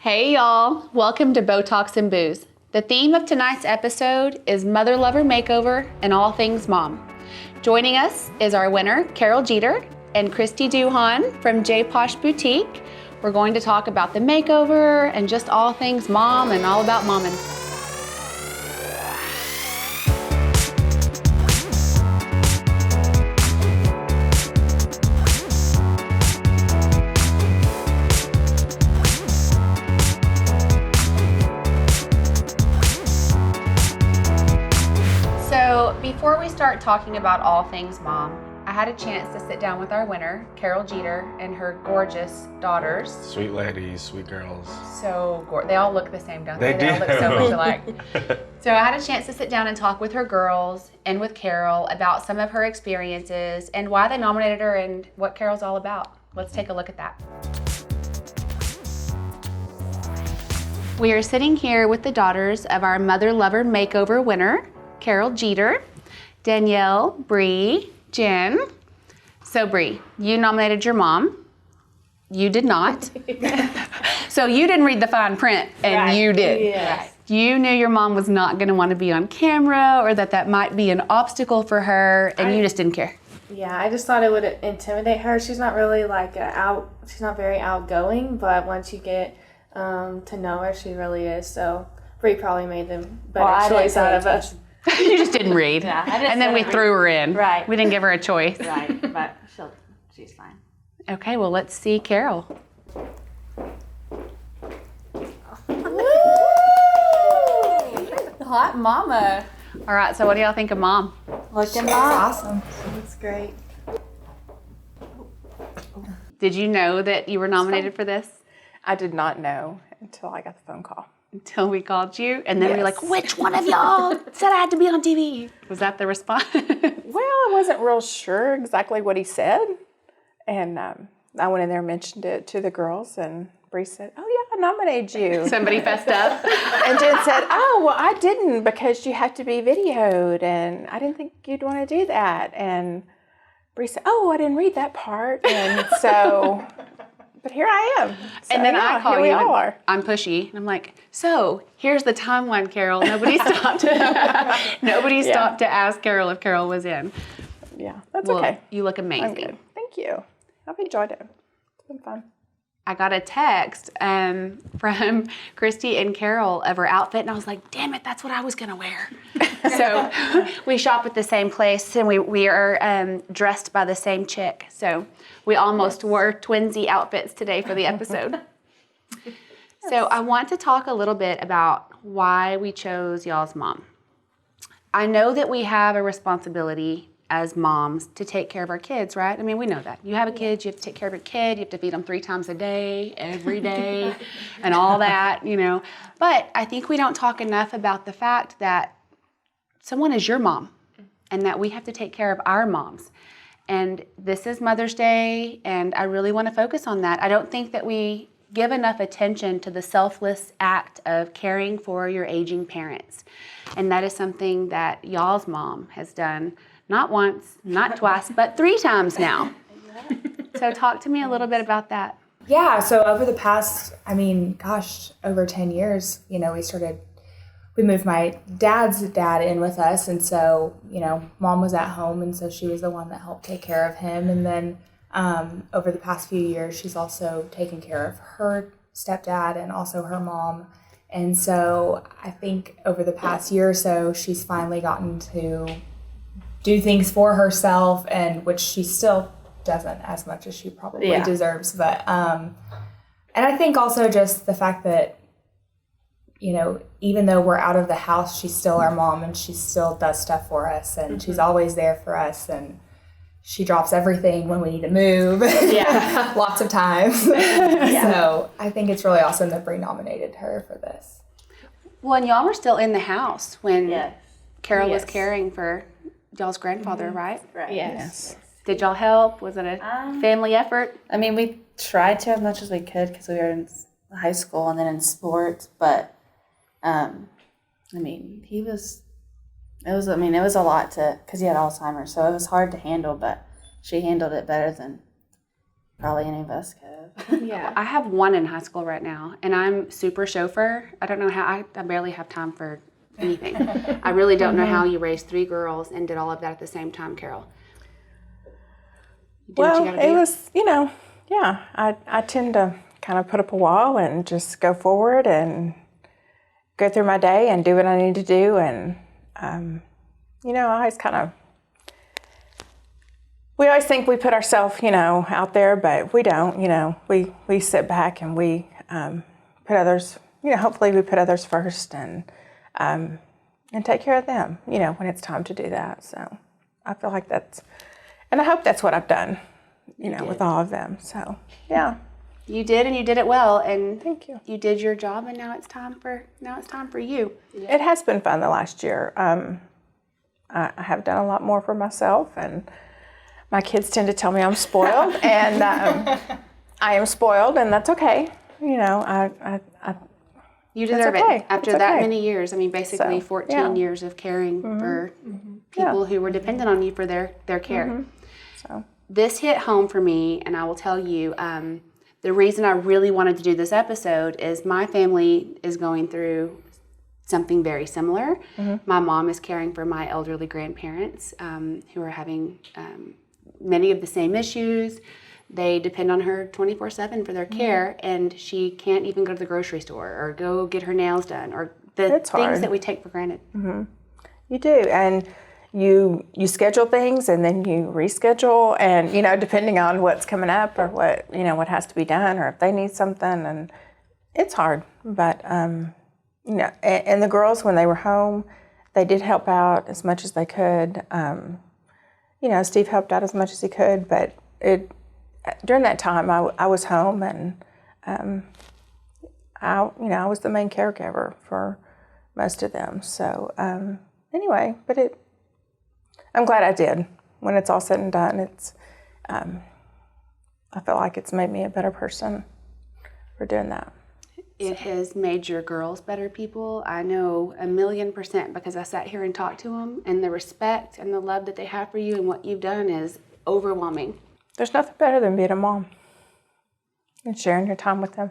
Hey y'all, welcome to Botox and Booze. The theme of tonight's episode is Mother Lover Makeover and all things mom. Joining us is our winner, Carol Jeter and Kristie Duhon from Posh Boutique. We're going to talk about the makeover and just all things mom and all about momming. Before we start talking about all things mom, I had a chance to sit down with our winner, Carol Jeter, and her gorgeous daughters. Sweet ladies, sweet girls. They all look the same, don't they? They do. All look so much alike. So I had a chance to sit down and talk with her girls and with Carol about some of her experiences and why they nominated her and what Carol's all about. Let's take a look at that. We are sitting here with the daughters of our Mother Lover Makeover winner, Carol Jeter, Danielle, Bree, Jen. So Bree, you nominated your mom. You did not. So you didn't read the fine print, and you did. Yes. Right. You knew your mom was not going to want to be on camera, or that might be an obstacle for her, and you just didn't care. Yeah, I just thought it would intimidate her. She's not really she's not very outgoing, but once you get to know her, she really is. So Bree probably made the better choice out of us. You just didn't read. Yeah, and then we threw her in. Right. We didn't give her a choice. Right, but she's fine. Okay, well, let's see Carol. Hot mama. All right, so what do y'all think of mom? Looking Awesome. That's great. Did you know that you were nominated for this? I did not know until I got the phone call. Until we called you, and then we were Yes. like, which one of y'all said I had to be on TV? Was that the response? Well, I wasn't real sure exactly what he said. And I went in there and mentioned it to the girls, and Bree said, oh, yeah, I nominated you. Somebody fessed up. And Jen said, oh, well, I didn't because you have to be videoed, and I didn't think you'd want to do that. And Bree said, oh, I didn't read that part. And so... But here I am. So, And then I call here you. we all are. I'm pushy. And I'm like, so here's the timeline, Carol. Nobody stopped. Nobody stopped to ask Carol if Carol was in. Yeah, that's Well, okay. you look amazing. I'm good. Thank you. I've enjoyed it. It's been fun. I got a text from Kristie and Carol of her outfit, and I was like, damn it, that's what I was going to wear. So we shop at the same place, and we are dressed by the same chick. So we almost wore twinsy outfits today for the episode. So I want to talk a little bit about why we chose y'all's mom. I know that we have a responsibility as moms to take care of our kids, right? I mean, we know that. You have a kid, you have to take care of your kid, you have to feed them 3 times a day, every day, and all that, But I think we don't talk enough about the fact that someone is your mom and that we have to take care of our moms. And this is Mother's Day, and I really want to focus on that. I don't think that we give enough attention to the selfless act of caring for your aging parents. And that is something that y'all's mom has done not once, not twice, but 3 times now. So talk to me a little bit about that. Yeah, so over the past, over 10 years, we moved my dad's dad in with us. And so, mom was at home. And so she was the one that helped take care of him. And then over the past few years, she's also taken care of her stepdad and also her mom. And so I think over the past year or so, she's finally gotten to do things for herself, and which she still doesn't as much as she probably deserves. But and I think also just the fact that, even though we're out of the house, she's still our mom, and she still does stuff for us, and she's always there for us, and she drops everything when we need to move. Yeah. Lots of times. So I think it's really awesome that Bree nominated her for this. Well, and y'all were still in the house when Carol was caring for y'all's grandfather, right? Right. Yes. Did y'all help? Was it a family effort? I mean, we tried to as much as we could because we were in high school and then in sports. But, it was a lot because he had Alzheimer's. So it was hard to handle, but she handled it better than Probably any of us could. Yeah. I have one in high school right now, and I'm super chauffeur. I don't know how, I barely have time for anything. I really don't know how you raised 3 girls and did all of that at the same time, Carol. You did what Well, you gotta it do. was, yeah, I tend to kind of put up a wall and just go forward and go through my day and do what I need to do. And, I always we always think we put ourselves, out there, but we don't, we sit back and we put others, hopefully we put others first and take care of them, when it's time to do that. So I feel like and I hope that's what I've done, with all of them. So, yeah. You did, and you did it well, and Thank you. you did your job, and now it's time for you. It has been fun the last year. I have done a lot more for myself, and my kids tend to tell me I'm spoiled, and I am spoiled, and that's okay. You deserve okay. it after It's that okay. many years. I mean, basically So, 14 yeah. years of caring for people who were dependent on you for their care. So This hit home for me, and I will tell you, the reason I really wanted to do this episode is my family is going through something very similar. My mom is caring for my elderly grandparents who are having many of the same issues. They depend on her 24/7 for their care, and she can't even go to the grocery store or go get her nails done or the It's things hard. that we take for granted. you do, and you schedule things, and then you reschedule, and depending on what's coming up or what has to be done, or if they need something, and it's hard. But and the girls, when they were home, they did help out as much as they could. Steve helped out as much as he could, but during that time, I was home, and I was the main caregiver for most of them. So anyway, but I'm glad I did. When it's all said and done, I feel like it's made me a better person for doing that. It has made your girls better people. I know 1,000,000% because I sat here and talked to them, and the respect and the love that they have for you and what you've done is overwhelming. There's nothing better than being a mom and sharing your time with them.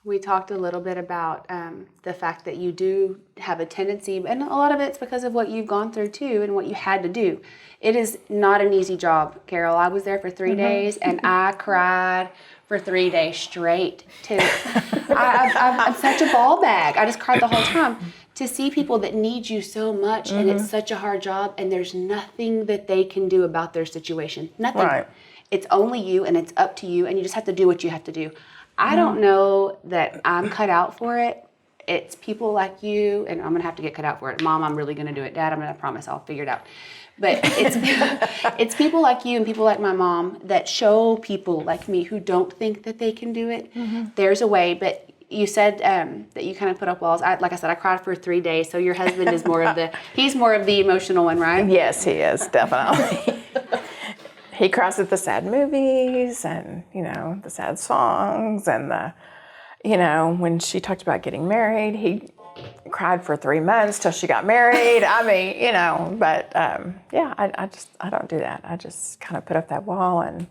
We talked a little bit about the fact that you do have a tendency, and a lot of it's because of what you've gone through too and what you had to do. It is not an easy job, Carol. I was there for 3 days, and I cried for 3 days straight. I'm such a ball bag. I just cried the whole time. To see people that need you so much, and it's such a hard job, and there's nothing that they can do about their situation. Nothing. Right. It's only you, and it's up to you, and you just have to do what you have to do. I don't know that I'm cut out for it. It's people like you, and I'm going to have to get cut out for it. Mom, I'm really going to do it. Dad, I'm going to promise I'll figure it out. But it's people like you and people like my mom that show people like me who don't think that they can do it. There's a way, but you said that you kind of put up walls. Like I said, I cried for 3 days, so your husband is he's more of the emotional one, right? Yes, he is, definitely. He cries at the sad movies and, the sad songs and when she talked about getting married, he cried for 3 months till she got married. I mean, but I don't do that. I just kind of put up that wall and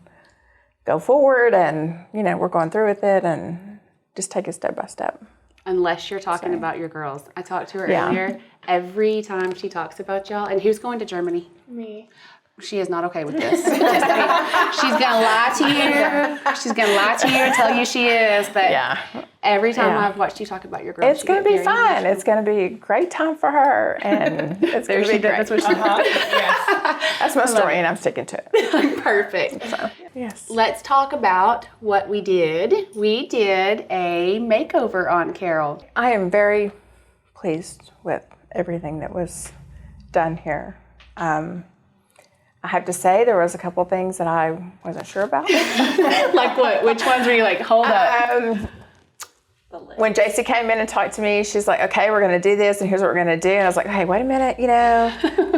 go forward, and, we're going through with it and just take it step by step. Unless you're talking about your girls. I talked to her Yeah. earlier. Every time she talks about y'all, and who's going to Germany? Me. She is not okay with this. She's gonna lie to you. She's gonna lie to you and tell you she is. But every time I've watched you talk about your girls, It's going to be fun. It's going to be a great time for her, and it's going to be great. That's what she That's my story, and I'm sticking to it. Perfect. So, yes. Let's talk about what we did. We did a makeover on Carol. I am very pleased with everything that was done here. I have to say there was a couple things that I wasn't sure about. Like what? Which ones were you like, hold up? When JC came in and talked to me, she's like, okay, we're going to do this, and here's what we're going to do. And I was like, hey, wait a minute,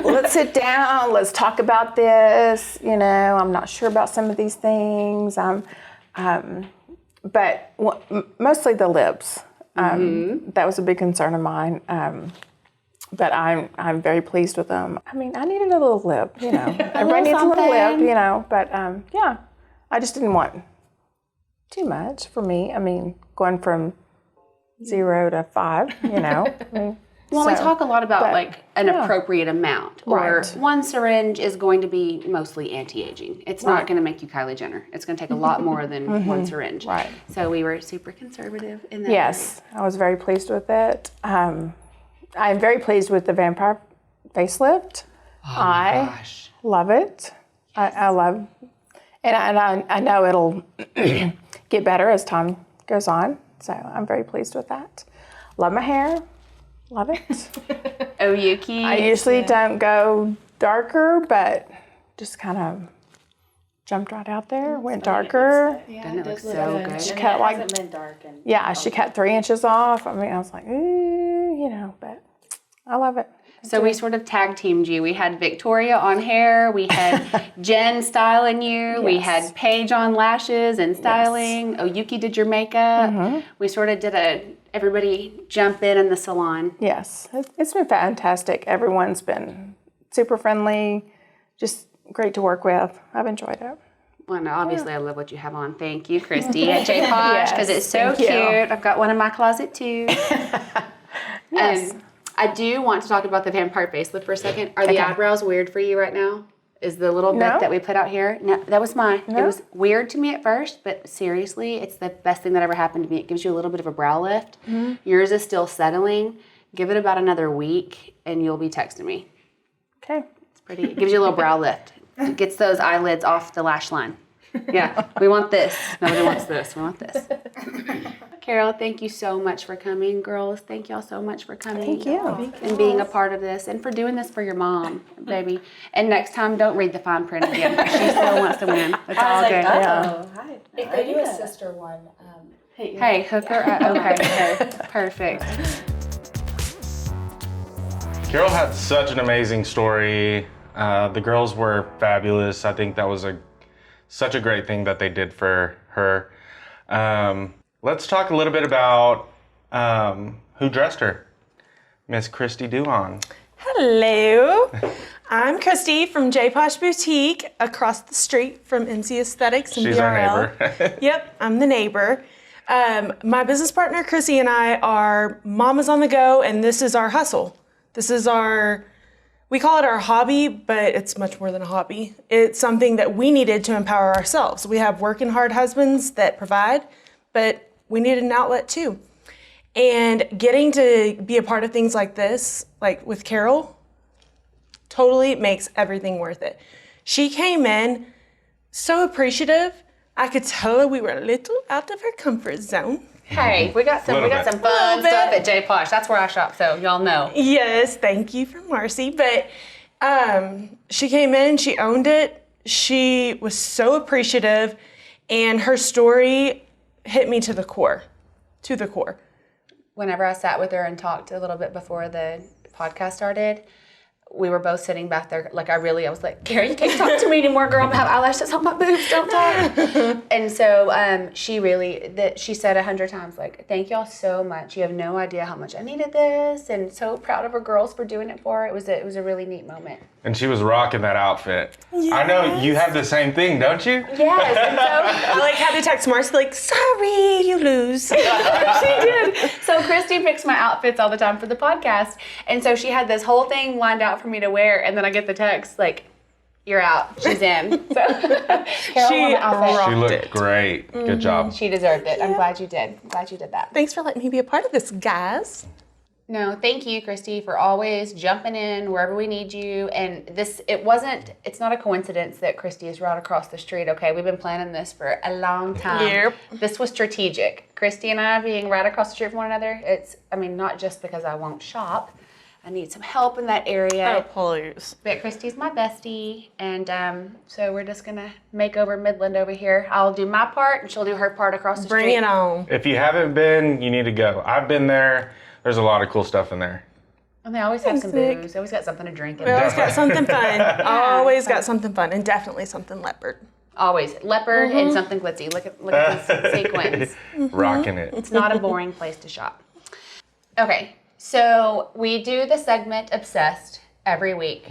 let's sit down. Let's talk about this. I'm not sure about some of these things. But mostly the lips. That was a big concern of mine. But I'm very pleased with them. I mean, I needed a little lip, Everybody needs a little lip, But I just didn't want too much for me. I mean, going from 0 to 5, you know. Well, we talk a lot about but, like an appropriate amount, or Right. one syringe is going to be mostly anti-aging. It's not going to make you Kylie Jenner. It's going to take a lot more than one syringe. Right. So we were super conservative in that. Yes, I was very pleased with it. I'm very pleased with the vampire facelift. I love it. I love, and I know it'll get better as time goes on. So I'm very pleased with that. Love my hair. Love it. Oh, Yuki. I usually don't go darker, but just kind of jumped right out there, went darker. Doesn't it look so good? She cut like- hasn't been darkened. Yeah, she cut 3 inches off. I mean, I was like, ooh, you know, but I love it. So we sort of tag teamed you. We had Victoria on hair. We had Jen styling you. We had Paige on lashes and styling. Oh, Yuki did your makeup. We sort of did everybody jump in the salon. Yes, it's been fantastic. Everyone's been super friendly, just great to work with. I've enjoyed it. Well, no, obviously I love what you have on. Thank you, Kristie, at J Posh, because it's so thank you. cute. I've got one in my closet too. Yes. I do want to talk about the vampire facelift for a second. Are the eyebrows weird for you right now? Is the little bit No. that we put out here? No, that was mine. No. It was weird to me at first, but seriously, it's the best thing that ever happened to me. It gives you a little bit of a brow lift. Yours is still settling. Give it about another week, and you'll be texting me. Okay. It's pretty. It gives you a little brow lift. It gets those eyelids off the lash line. Yeah, we want this. Nobody wants this. We want this. Carol, thank you so much for coming. Girls, thank y'all so much for coming. Thank you. And being a part of this, and for doing this for your mom, baby. And next time, don't read the fine print again. She still wants to win. It's all good. Hi. If they do a sister one, Hey, hook her up. Okay, perfect. Carol had such an amazing story. The girls were fabulous. I think that was such a great thing that they did for her. Let's talk a little bit about who dressed her. Miss Kristie Duhon. Hello, I'm Kristie from J Posh Boutique across the street from MC Aesthetics and She's BRL. our neighbor. Yep, I'm the neighbor. My business partner Chrissy and I are mamas on the go, and this is our hustle. This is we call it our hobby, but it's much more than a hobby. It's something that we needed to empower ourselves. We have working hard husbands that provide, but we needed an outlet too. And getting to be a part of things like this, like with Carol, totally makes everything worth it. She came in so appreciative. I could tell her we were a little out of her comfort zone. Hey, we got some Little bit. fun Little stuff bit. at J Posh. That's where I shop, so y'all know. Yes, thank you for Marcy. But she came in, she owned it. She was so appreciative, and her story hit me to the core. Whenever I sat with her and talked a little bit before the podcast started, we were both sitting back there. Like I was like, Carrie, you can't talk to me anymore, girl. I'm gonna have eyelashes on my boobs. Don't talk. And so she said 100 times, like, thank y'all so much. You have no idea how much I needed this, and so proud of her girls for doing it for her. It was a really neat moment. And she was rocking that outfit. I know you have the same thing, don't you? Yes. And so I had to text Marcy, like, sorry, you lose. she did. So Kristie picks my outfits all the time for the podcast. And so she had this whole thing lined out for me to wear. And then I get the text, like, you're out. She's in. So Carol won the outfit. She looked great. Good job. She deserved it. I'm glad you did. I'm glad you did that. Thanks for letting me be a part of this, guys. No, thank you, Kristie, for always jumping in wherever we need you. And it's not a coincidence that Kristie is right across the street, okay? We've been planning this for a long time. Yep. This was strategic. Kristie and I being right across the street from one another, not just because I won't shop. I need some help in that area. Oh, please. But Kristie's my bestie, and so we're just gonna make over Midland over here. I'll do my part, and she'll do her part across the street. Bring it on. If you haven't been, you need to go. I've been there. There's a lot of cool stuff in there. And they always have some Nick. booze. They always got something to drink in We there. always got something fun. Always got something fun, and definitely something leopard. Always leopard and something glitzy. Look at this sequins. Rocking it. It's not a boring place to shop. Okay, so we do the segment Obsessed every week.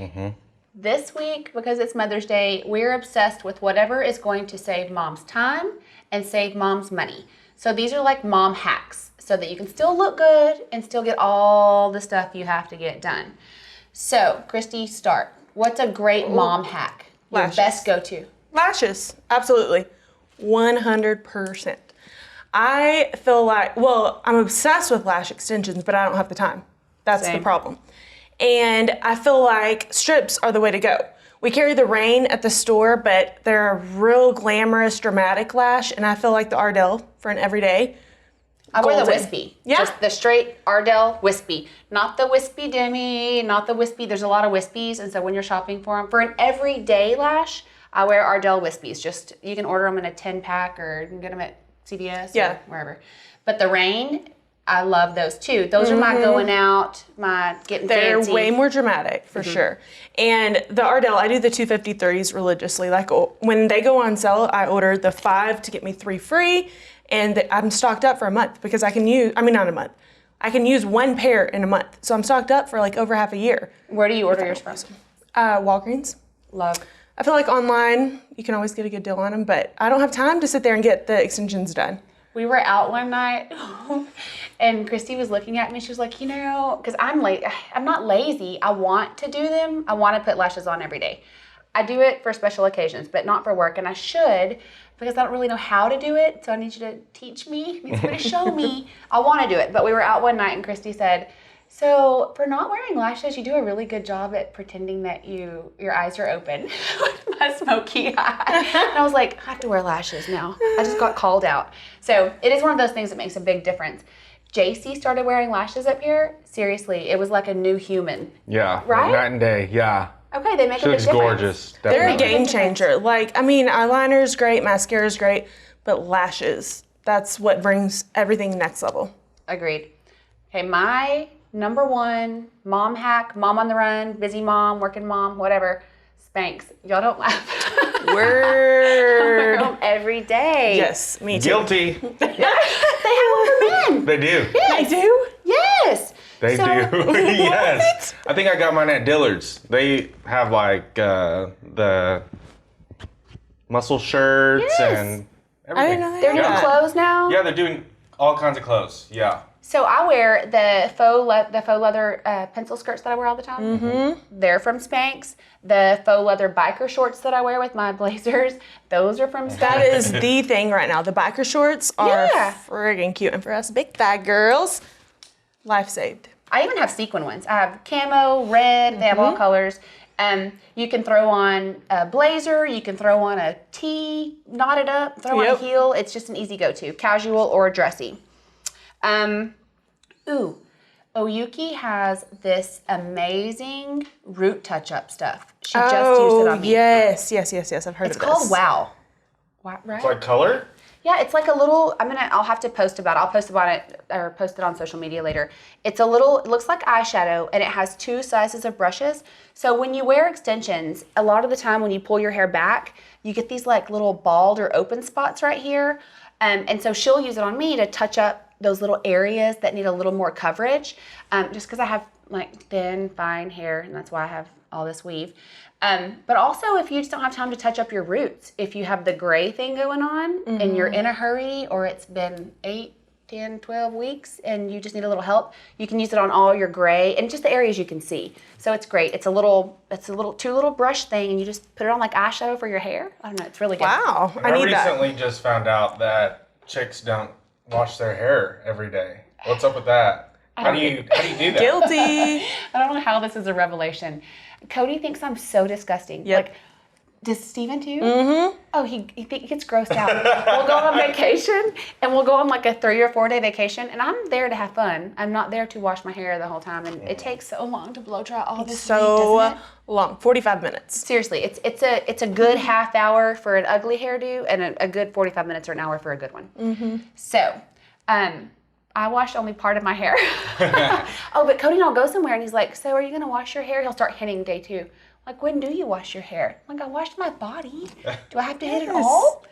This week, because it's Mother's Day, we're obsessed with whatever is going to save mom's time and save mom's money. So these are like mom hacks so that you can still look good and still get all the stuff you have to get done. So, Kristie, start. What's a great mom hack? Your Lashes. best go-to? Lashes, absolutely. 100%. I feel like, well, I'm obsessed with lash extensions, but I don't have the time. That's Same. the problem. And I feel like strips are the way to go. We carry the Rain at the store, but they're a real glamorous, dramatic lash, and I feel like the Ardell for an everyday. I wear the Golden. wispy. Yeah. Just the straight Ardell wispy. Not the wispy demi, not the wispy. There's a lot of wispies, and so when you're shopping for them, for an everyday lash, I wear Ardell wispies. Just, you can order them in a 10-pack or you can get them at CVS or wherever. But the Rain, I love those too. Those are my going out, my getting They're fancy. way more dramatic, for sure. And the Ardell, I do the 250/30s religiously. Like when they go on sale, I order the 5 to get me 3 free. And I'm stocked up for a month because I can use, not a month. I can use 1 pair in a month. So I'm stocked up for like over half a year. Where do you order yours from? Walgreens. Love. I feel like online, you can always get a good deal on them, but I don't have time to sit there and get the extensions done. We were out one night and Kristie was looking at me. She was like, because I'm not lazy. I want to do them. I want to put lashes on every day. I do it for special occasions, but not for work. And I should, because I don't really know how to do it. So I need you to teach me. I need somebody to show me. I want to do it. But we were out one night and Kristie said, so for not wearing lashes, you do a really good job at pretending that your eyes are open with my smoky eye. And I was like, I have to wear lashes now. I just got called out. So it is one of those things that makes a big difference. JC started wearing lashes up here. Seriously, it was like a new human. Yeah. Right? Night and day. Yeah. Okay, they make She a big looks difference. gorgeous. They're a Definitely. game changer. Like, eyeliner's great, mascara's great, but lashes, that's what brings everything next level. Agreed. Okay, my number one mom hack, mom on the run, busy mom, working mom, whatever, Spanx. Y'all don't laugh. I wear Word. them every day. Yes, me too. Guilty. They have one for men. They do. Yes. They do? Yes. They So- do. Yes. I think I got mine at Dillard's. They have like the muscle shirts Yes. and everything. I didn't know they They're had new that. clothes now. Yeah, they're doing all kinds of clothes. Yeah. So I wear the faux leather pencil skirts that I wear all the time. Mm-hmm. They're from Spanx. The faux leather biker shorts that I wear with my blazers, those are from Spanx. That is the thing right now. The biker shorts are Yeah. friggin' cute. And for us big fat girls, life saved. I even have sequin ones. I have camo, red, they have all colors. You can throw on a blazer, you can throw on a tee, knot it up, throw on a Yep. heel. It's just an easy go-to, casual or dressy. Oyuki has this amazing root touch-up stuff. She just used it on me. yes. I've heard It's of this. called Wow. Wow, right? It's like color? Yeah, it's like a little, I'll have to post about it. I'll post about it or post it on social media later. It looks like eyeshadow and it has 2 sizes of brushes. So when you wear extensions, a lot of the time when you pull your hair back, you get these like little bald or open spots right here. And so she'll use it on me to touch up those little areas that need a little more coverage. Just because I have like thin, fine hair and that's why I have all this weave. But also if you just don't have time to touch up your roots, if you have the gray thing going on and you're in a hurry or it's been 8, 10, 12 weeks and you just need a little help, you can use it on all your gray and just the areas you can see. So it's great. It's a 2 little brush thing and you just put it on like eyeshadow for your hair. I don't know, it's really good. Wow, I need that. recently just found out that chicks don't wash their hair every day. What's up with that? How do you do that? Guilty. I don't know how this is a revelation. Cody thinks I'm so disgusting. Yep. Like, does Steven too? Mm-hmm. Oh, he gets grossed out. We'll go on vacation and we'll go on like a 3 or 4 day vacation and I'm there to have fun. I'm not there to wash my hair the whole time and it takes so long to blow dry all this weed, So doesn't it? long, 45 minutes. Seriously, it's a good half hour for an ugly hairdo and a good 45 minutes or an hour for a good one. Mm-hmm. So, I washed only part of my hair. Oh, but Cody and I'll go somewhere and he's like, so are you gonna wash your hair? He'll start hitting day 2. Like, when do you wash your hair? Like, I washed my body. Do I have to hit it all?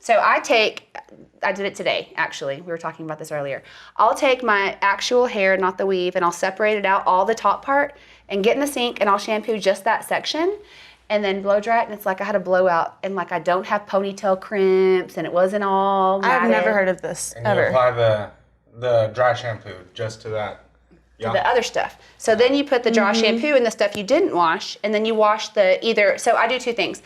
So I did it today, actually. We were talking about this earlier. I'll take my actual hair, not the weave, and I'll separate it out, all the top part, and get in the sink, and I'll shampoo just that section, and then blow dry it, and it's like I had a blowout, and like I don't have ponytail crimps, and it wasn't all matted. I've never heard of this, And ever. you apply the dry shampoo just to that. Yeah. The other stuff. So then you put the dry shampoo in the stuff you didn't wash, and then you wash so I do two things.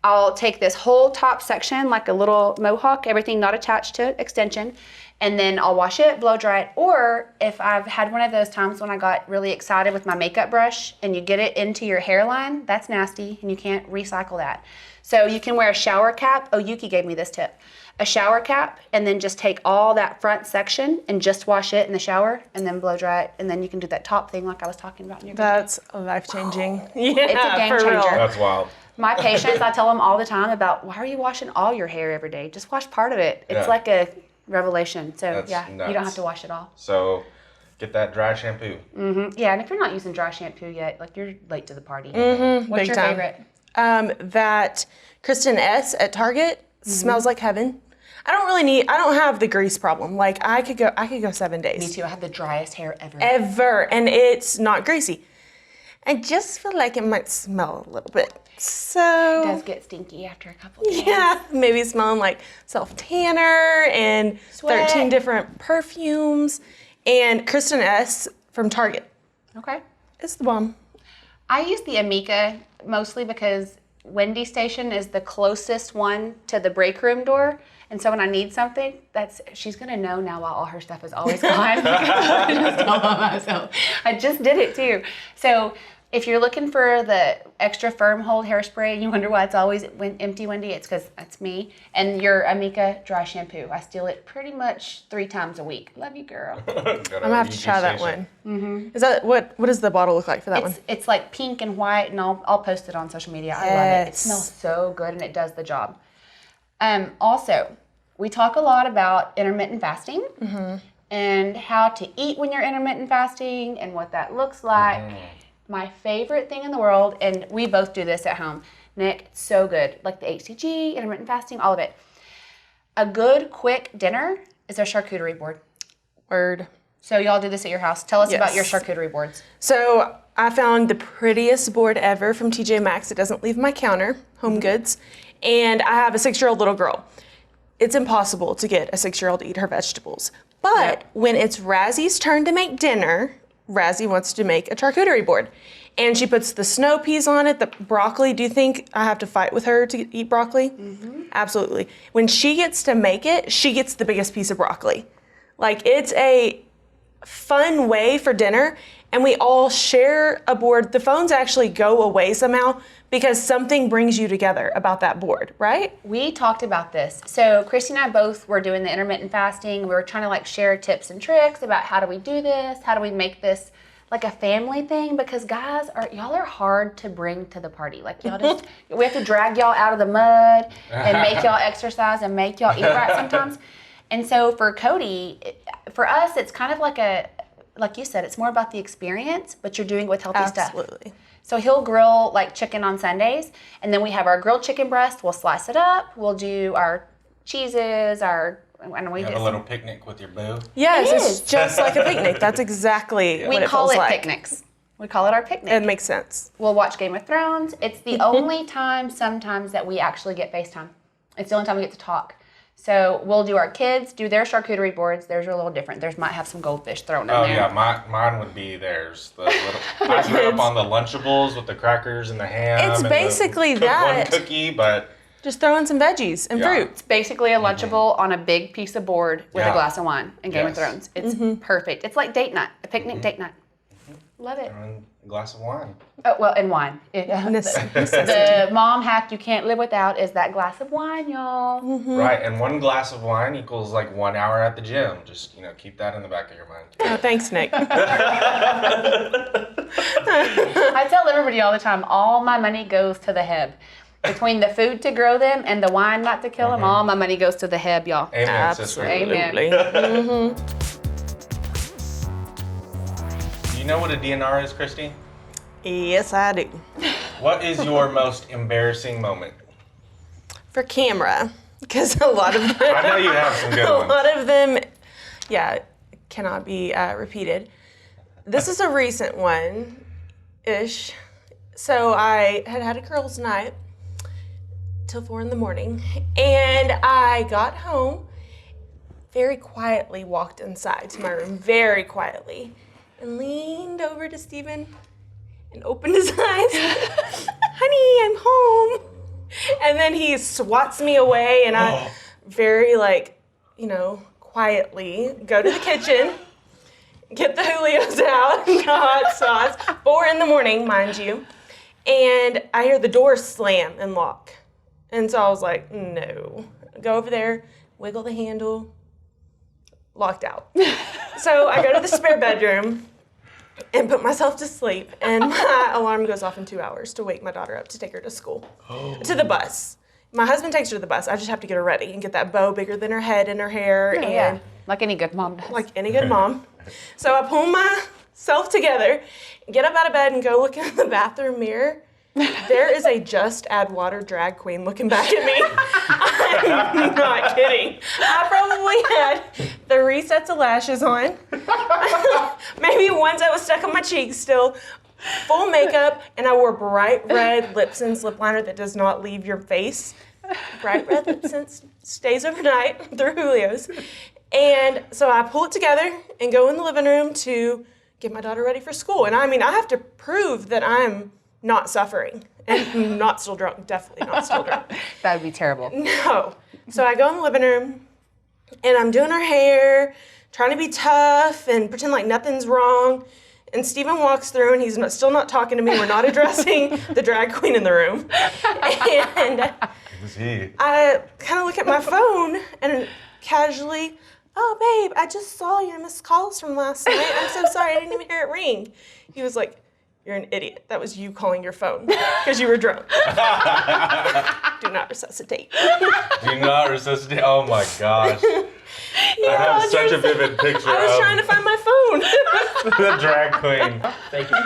I'll take this whole top section, like a little mohawk, everything not attached to extension, and then I'll wash it, blow dry it. Or if I've had one of those times when I got really excited with my makeup brush and you get it into your hairline, that's nasty and you can't recycle that. So you can wear a shower cap. Oh, Yuki gave me this tip. A shower cap, and then just take all that front section and just wash it in the shower and then blow dry it. And then you can do that top thing like I was talking about in your video. That's life-changing. Yeah, It's a game for real. changer. That's wild. My patients, I tell them all the time about, why are you washing all your hair every day? Just wash part of it. It's Yeah. like a revelation. So That's you don't nuts. have to wash it all. So get that dry shampoo. Yeah, and if you're not using dry shampoo yet, like you're late to the party. Mm-hmm. What's Big your time. favorite? That Kristen S at Target smells like heaven. I don't have the grease problem. Like I could go 7 days. Me too. I have the driest hair ever. Ever, and it's not greasy. I just feel like it might smell a little bit. So It does get stinky after a couple days. yeah, maybe smelling like self-tanner and Sweat. 13 different perfumes. And Kristen S from Target. Okay. It's the bomb. I use the Amika mostly because Wendy Station is the closest one to the break room door. And so when I need something, she's gonna know now why all her stuff is always gone. Because I just tell her myself. I just did it too. So if you're looking for the extra firm hold hairspray and you wonder why it's always empty, Wendy, it's because that's me. And your Amika dry shampoo. I steal it pretty much 3 times a week. Love you, girl. I'm gonna have to try that one. Is that what does the bottle look like for that one? It's like pink and white, and I'll post it on social media. I love it. It Yes. smells so good, and it does the job. Also, we talk a lot about intermittent fasting and how to eat when you're intermittent fasting and what that looks like. My favorite thing in the world, and we both do this at home, Nick, it's so good. Like the HCG, intermittent fasting, all of it. A good, quick dinner is a charcuterie board. Word. So y'all do this at your house. Tell us about your Yes. charcuterie boards. So I found the prettiest board ever from TJ Maxx. It doesn't leave my counter, Home Goods. And I have a 6-year-old little girl. It's impossible to get a 6-year-old to eat her vegetables. But when it's Razzie's turn to make dinner, Razzie wants to make a charcuterie board. And she puts the snow peas on it, the broccoli. Do you think I have to fight with her to eat broccoli? Absolutely. When she gets to make it, she gets the biggest piece of broccoli. Like, it's a fun way for dinner, and we all share a board. The phones actually go away somehow because something brings you together about that board, right? We talked about this. So Kristie and I both were doing the intermittent fasting. We were trying to like share tips and tricks about how do we do this? How do we make this like a family thing? Because guys, y'all are hard to bring to the party. Like y'all just, we have to drag y'all out of the mud and make y'all exercise and make y'all eat right sometimes. And so for Cody, for us, it's kind of like you said, it's more about the experience, but you're doing it with healthy stuff. Absolutely. So he'll grill like chicken on Sundays, and then we have our grilled chicken breast. We'll slice it up. We'll do our cheeses, and we You have get a little picnic with your boo. Yes, It it's is. just like a picnic. That's exactly we what it call feels it like. picnics. We call it our picnic. It makes sense. We'll watch Game of Thrones. It's the only time sometimes that we actually get FaceTime. It's the only time we get to talk. So we'll do our kids, do their charcuterie boards. Theirs are a little different. Theirs might have some goldfish thrown in Oh there. yeah, mine would be theirs. The little, I grew up on the Lunchables with the crackers and the ham. It's and basically the that. one cookie, but Just throw in some veggies and Yeah. fruit. It's basically a Lunchable on a big piece of board with a Yeah. glass of wine and Game of Yes. Thrones. It's perfect. It's like date night, a picnic date night. Love it. and a glass of wine. Oh, well, and wine. The mom hack you can't live without is that glass of wine, y'all. Right, and one glass of wine equals like 1 hour at the gym. Just keep that in the back of your mind. Oh, thanks, Nick. I tell everybody all the time, all my money goes to the Heb. Between the food to grow them and the wine not to kill them, all my money goes to the Heb, y'all. Amen, sister. Amen. Absolutely. Do you know what a DNR is, Kristie? Yes, I do. What is your most embarrassing moment? For camera, because a lot of them, I know you have some good a ones. lot of them, yeah, cannot be repeated. This is a recent one-ish. So I had a girls' night till 4 a.m, and I got home, very quietly walked inside to my room, very quietly, and leaned over to Steven and opened his eyes. Honey, I'm home. And then he swats me away, and I very, quietly go to the kitchen, get the Julios out, the hot sauce, 4 a.m, mind you, and I hear the door slam and lock. And so I was like, no. Go over there, wiggle the handle, locked out. So I go to the spare bedroom and put myself to sleep, and my alarm goes off in 2 hours to wake my daughter up to take her to school, to the bus. My husband takes her to the bus. I just have to get her ready and get that bow bigger than her head in her hair. Yeah, like any good mom does. Like any good mom. So I pull myself together, get up out of bed, and go look in the bathroom mirror. There is a Just Add Water drag queen looking back at me. I'm not kidding. I probably had 3 sets of lashes on. Maybe one set was stuck on my cheeks still. Full makeup, and I wore bright red lip sense lip liner that does not leave your face. Bright red lip sense stays overnight through Julio's. And so I pull it together and go in the living room to get my daughter ready for school. And I mean, I have to prove that I'm not suffering and not still drunk. Definitely not still drunk. That would be terrible. No. So I go in the living room, and I'm doing her hair, trying to be tough and pretend like nothing's wrong. And Steven walks through, and he's still not talking to me. We're not addressing the drag queen in the room. And Who's he? I kind of look at my phone and casually, oh, babe, I just saw your missed calls from last night. I'm so sorry. I didn't even hear it ring. He was like, you're an idiot. That was you calling your phone because you were drunk. Do not resuscitate. Do not resuscitate. Oh my gosh. I have such a vivid picture I was of trying to find my phone. the drag queen. Thank you.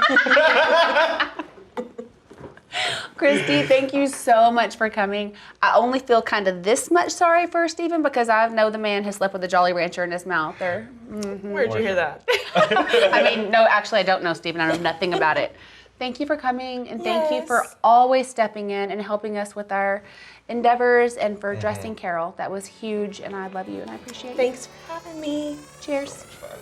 Kristie, thank you so much for coming. I only feel kind of this much sorry for Steven because I know the man has slept with a Jolly Rancher in his mouth. Where'd you hear that? I mean, no, actually, I don't know Steven. I know nothing about it. Thank you for coming, and thank you for always stepping in and helping us with our endeavors and for dressing Carol. That was huge, and I love you, and I appreciate you. Thanks for having me. Cheers. Fun.